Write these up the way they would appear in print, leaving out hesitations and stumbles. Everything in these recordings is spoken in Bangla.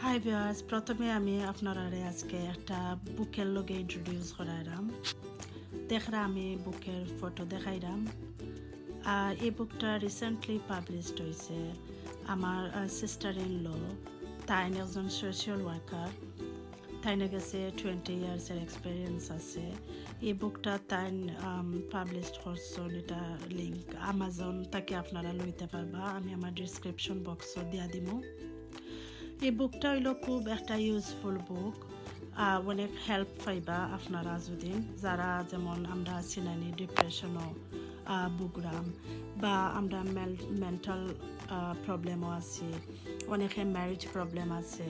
হাই ভিউয়ার্স, প্রথমে আমি আপনারা আজকে একটা বুকের লগে ইন্ট্রোডিউস করাইলাম। দেখরা আমি বুকের ফটো দেখাইলাম। এই বুকটা রিসেন্টলি পাবলিশড হয়েছে। আমার সিস্টার ইন ল, তাই একজন সোশ্যাল ওয়ার্কার, তাইনে গেছে 20 ইয়ার্সের এক্সপিরিয়েন্স আছে। এই বুকটা তাই পাবলিশ করছেন, এটা লিঙ্ক আমাজন থেকে আপনারা লইতে পারবা। আমি আমার ডিসক্রিপশন বক্সও দিয়া দিব। এই বুকটা হইল খুব একটা ইউজফুল বুক। অনেক হেল্প পাইবা আপনারা যদি যারা যেমন আমরা সিনানি ডিপ্রেশনও বুকরাম বা আমরা মেন্টাল প্রবলেমও আছে, অনেকে ম্যারেজ প্রবলেম আছে।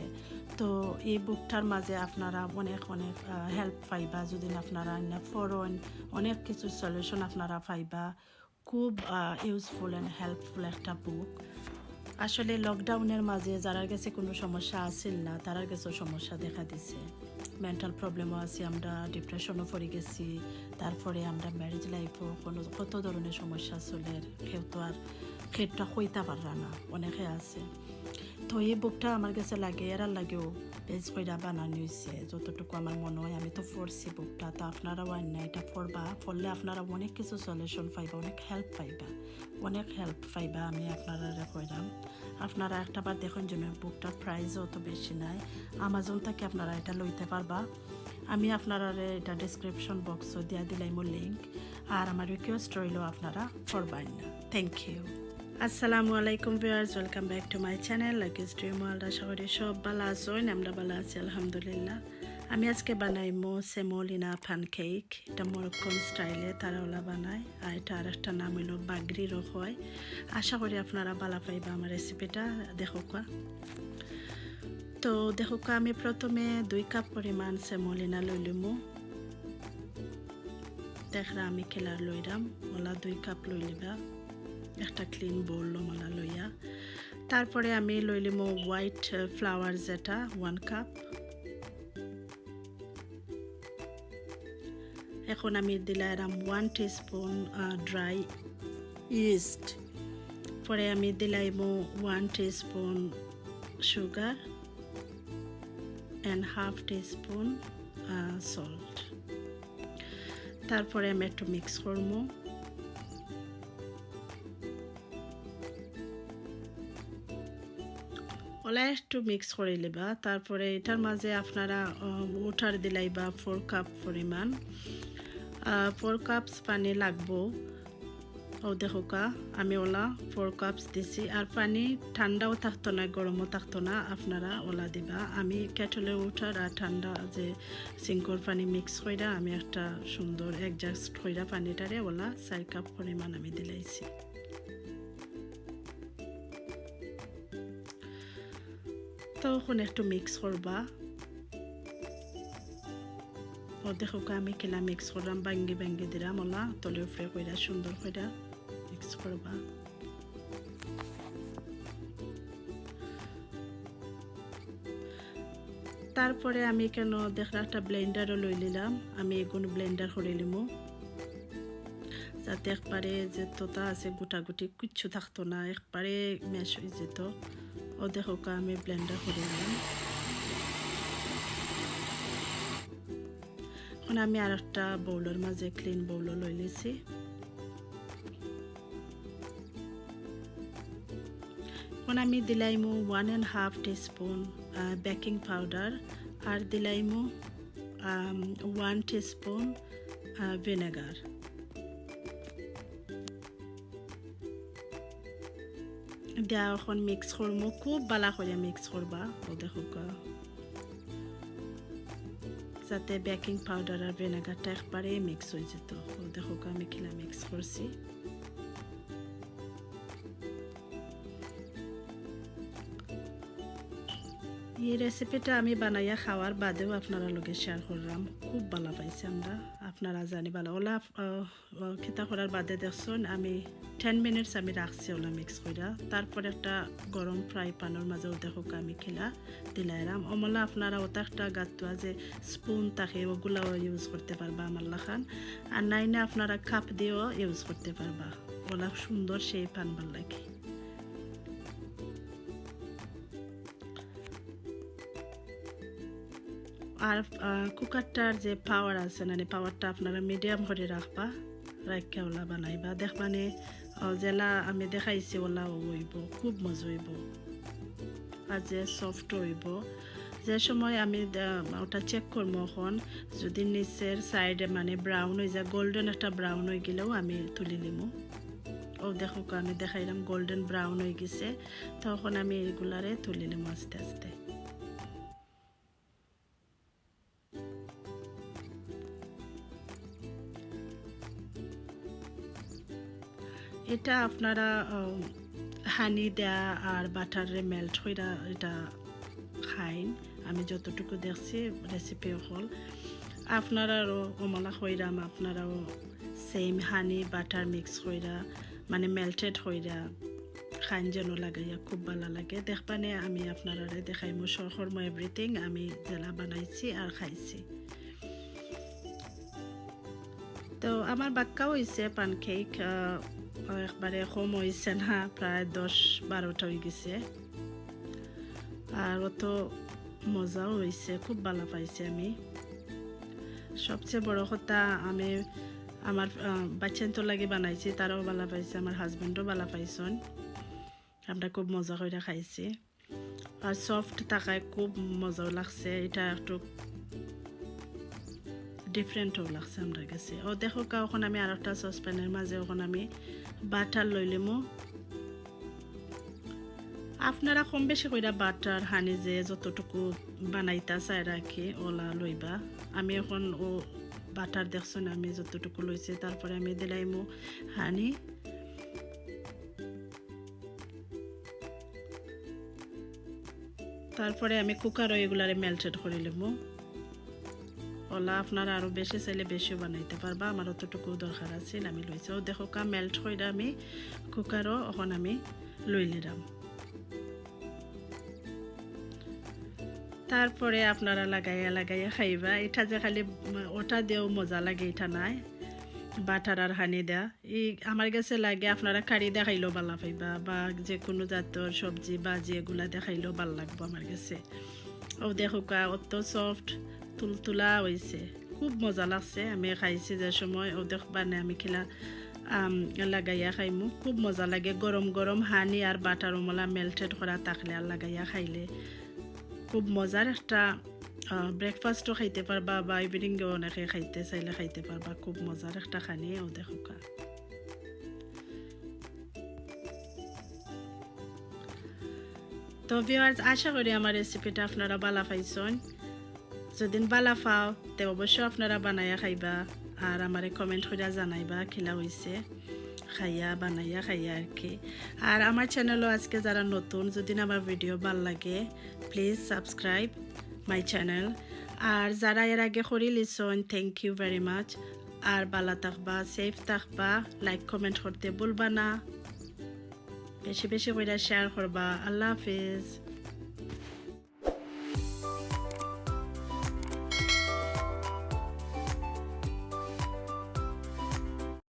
তো এই বুকটার মাঝে আপনারা অনেক হেল্প পাইবা যদি আপনারা ফরেন অনেক কিছু সলিউশন আপনারা পাইবা। খুব ইউজফুল অ্যান্ড হেল্পফুল একটা বুক। আসলে লকডাউনের মাঝে যারা কাছে কোনো সমস্যা আসিল না, তারার কাছেও সমস্যা দেখা দিছে। মেন্টাল প্রবলেমও আছে, আমরা ডিপ্রেশনও পড়ে গেছি, তারপরে আমরা ম্যারেজ লাইফও কত ধরনের সমস্যা চলে, কেউ তো আর খেটটা হইতে পাররা না, অনেকে আছে। তো এই বুকটা আমার কাছে লাগে, এরা লাগেও পেজ কইরা বানানো হয়েছে যতটুকু আমার মনে হয়। আমি তো পড়ছি বুকটা, তো আপনারাও আইন না এটা পড়লে আপনারা অনেক কিছু সলিউশন পাইবা, অনেক হেল্প পাইবা। আমি আপনারা কইলাম আপনারা একটাবার দেখুন যে বুকটার প্রাইসও অত বেশি নাই। আমাজন থেকে আপনারা এটা লইতে পারবা। আমি আপনারা এটা ডিসক্রিপশন বক্সও দিয়া দিলাম লিঙ্ক। আর আমার রিকোয়েস্ট রইল আপনারা পড়বেন না। Thank you. আসসালামু আলাইকুম viewers, welcome back to my channel Lucky's Dream World. আশা করি সব ভালো আছেন, আমরা ভালো আছি আলহামদুলিল্লাহ। আমি আজকে বানাইমো সেমোলিনা প্যানকেক। এটা মরক্কন স্টাইলে তারা ওলা বানায়, আর এটা আর একটা নাম হইল বাগরিরও হয়। আশা করি আপনারা ভালো পাইবা আমার রেসিপিটা। দেখো আমি প্রথমে 2 কাপ পরিমাণ সেমোলিনা লইলিমু। দেখরা আমি খেলার লইলাম, ওলা 2 কাপ লইলিবা। একটা ক্লিন বোল লমালা লইয়া তারপরে আমি লইলিমো হোয়াইট ফ্লাওয়ার, যেটা 1 কাপ। এখন আমি দিলাম 1 টিস্পুন ড্রাই ইস্ট। পরে আমি দিলাইমো 1 teaspoon sugar and half teaspoon salt. তারপরে আমি একটু মিক্স করবো। ওলা একটু মিক্স করে লিবা। তারপরে এটার মাঝে আপনারা ওটার দিলাইবা 4 কাপ পরিমাণ। 4 কাপস পানি লাগবো। ও দেখোকা আমি ওলা 4 কাপস দিছি। আর পানি ঠান্ডাও থাকতো না, গরমও থাকতো না, আপনারা ওলা দিবা। আমি কেটলে ওঠার আর ঠান্ডা যে সিঙ্কর পানি মিক্স কইরা আমি একটা সুন্দর অ্যাডজাস্ট কইরা পানিটারে ওলা 4 কাপ পরিমাণ আমি দিলাইছি। তখন একটু মিক্স করবা। ও দেখো আমি খেলা মিক্স করলাম, ভাঙ্গি দিলাম ওলা তলে উপরে কইরা সুন্দর কইরা মিক্স করবা। তারপরে আমি কেন দেখলা একটা ব্লেন্ডারও লই নিলাম। আমি এগুলো ব্লেন্ডার করে লিমু, যাতে একবারে যে তোতা আছে গুটাগুটি কিচ্ছু থাকতো না, একবারে ম্যাশ হয়ে যেত। ও দেখো আমি ব্লেন্ডার করে নিলাম। এখন আমি আর একটা বউলের মাঝে ক্লিন বউলও লই নিছি। এখন আমি দিলাইমু 1.5 টিস্পুন বেকিং পাউডার, আর দিলাইমু 1 টিস্পুন ভিনেগার। দিয়া এখন মিক্স করবো, খুব ভালো করে মিক্স করবা। ও দেখো যাতে বেকিং পাউডার আর ভিনেগারটা একবারে মিক্স হয়ে যেত। ও দেখো আমি খেলা মিক্স করছি। এই রেসিপিটা আমি বানাইয়া খাওয়ার বাদেও আপনারা লগে শেয়ার করলাম, খুব ভালো পাইছি আমরা। আপনারা জানি ভালো ওলা খিতা করার বাদে দেখছেন আমি 10 মিনিটস আমি রাখছি ওলা মিক্স কইরা। তারপরে একটা গরম ফ্রাই প্যানের মাঝেও দেখো আমি খেলা দিলাইলাম। অমলা আপনারা ওটা একটা গাতুয়া যে স্পুন থাকে ওগুলাও ইউজ করতে পারবা আমার লাখান, আর নাইনে আপনারা কাপ দিয়েও ইউজ করতে পারবা। ওলা সুন্দর সেই পান ভাল লাগে। আর কুকারটার যে পাওয়ার আছে না পাওয়ারটা আপনারা মিডিয়াম করে রাখবা, রাখা ওলা বানাইবা, দেখবানে জেলা আমি দেখাইছি ওলা হইব, খুব মজা হইব আর যে সফট হইব। যে সময় আমি ওটা চেক করবো এখন যদি নিচের সাইডে মানে ব্রাউন হয়ে যায়, গোল্ডেন একটা ব্রাউন হয়ে গেলেও আমি তুলে নিব। ও দেখো আমি দেখাইলাম গোল্ডেন ব্রাউন হয়ে গেছে, তখন আমি এগুলারে তুলে নিব আস্তে আস্তে। এটা আপনারা হানি দেয়া আর বাটারে মেল্ট হইরা এটা খাইন, আমি যতটুকু দেখছি রেসিপি হল। আপনারাও ওমলা হইরাম, আপনারাও সেম হানি বাটার মিক্স হইরা মানে মেল্টেড হইরা খাইন, যেন লাগাইয়া খুব ভালো লাগে। দেখবানে আমি আপনারা দেখাইমু সরকর্ম এভরিথিং আমি জেলা বানাইছি আর খাইছি। তো আমার বাক্কা হয়েছে পানকেক, একবারে কম হয়েছে না, প্রায় 10-12টা হয়ে গেছে। আর অত মজাও হয়েছে, খুব ভালো পাইছি আমি। সবচেয়ে বড় কথা আমি আমার বাচ্চান তো লাগে বানাইছি, তারাও ভালো পাইছে, আমার হাজব্যান্ডও ভালো পাইছেন। আমরা খুব মজা করে খাইছি আর সফট থাকায় খুব মজাও লাগছে। এটা একটু ডিফারেন্টও লাগছে আমার কাছে। ও দেখো এখন আমি আর একটা সসপ্যানের মাঝে এখন আমি বাটার লইলিমু। আপনারা কম বেশি কইরা বাটার হানি যে যতটুকু বানাইতা চাই রাখি ওলা লইবা। আমি এখন ও বাটার দেখছেন আমি যতটুকু লইছি, তারপরে আমি দিলাইমু হানি। তারপরে আমি কুকারও এগুলারে মেল্টেড করে লিমু। ওলা আপনারা আরও বেশি চাইলে বেশিও বানাইতে পারবা, আমার অতটুকু দরকার আছে আমি লইছি। ও দেখো মেল্ট করে আমি কুকারও এখন আমি লই লিলাম। তারপরে আপনারা লাগাইয়া খাইবা। এটা যে খালি ওটা দিয়েও মজা লাগে এটা নাই, বাটার আর হানি দেয়া এই আমার কাছে লাগে। আপনারা কারি দেখাইলেও ভালো পাইবা বা যে কোনো জাতের সবজি বাজি এগুলা দেখাইলেও ভালো লাগবো আমার কাছে। ও দেখো অত সফট তুলতুলা হয়েছে, খুব মজা লাগছে। আমি খাইছি যে সময় ও দেখবানে আমি খেলা লাগাইয়া খাইমু, খুব মজা লাগে। গরম গরম হানি আর বাটার ওমলা মেল্টেড করা থাকলে আর লাগাইয়া খাইলে খুব মজার একটা ব্রেকফাস্টও খাইতে পারবা বা ইভিনিংও অনেকে খাইতে চাইলে খাইতে পারবা। খুব মজার একটা খানি। ও দেখো তো ভিউয়ার্স, আশা করি আমার রেসিপিটা আপনারা ভালো পাইছেন। যদি ভালো পাও তে অবশ্যই আপনারা বানাইয়া খাইবা আর আমারে কমেন্ট করে জানাইবা খিলা হয়েছে খাইয়া বানাইয়া খাইয়া আর কি। আর আমার চ্যানেলও আজকে যারা নতুন, যদি আমার ভিডিও ভাল লাগে প্লিজ সাবস্ক্রাইব মাই চ্যানেল। আর যারা এর আগে করে listen thank you very much. আর ভালো থাকবা, সেফ থাকবা, লাইক কমেন্ট করতে ভুলবা না, বেশি বেশি করে শেয়ার করবা। আল্লাহ হাফেজ।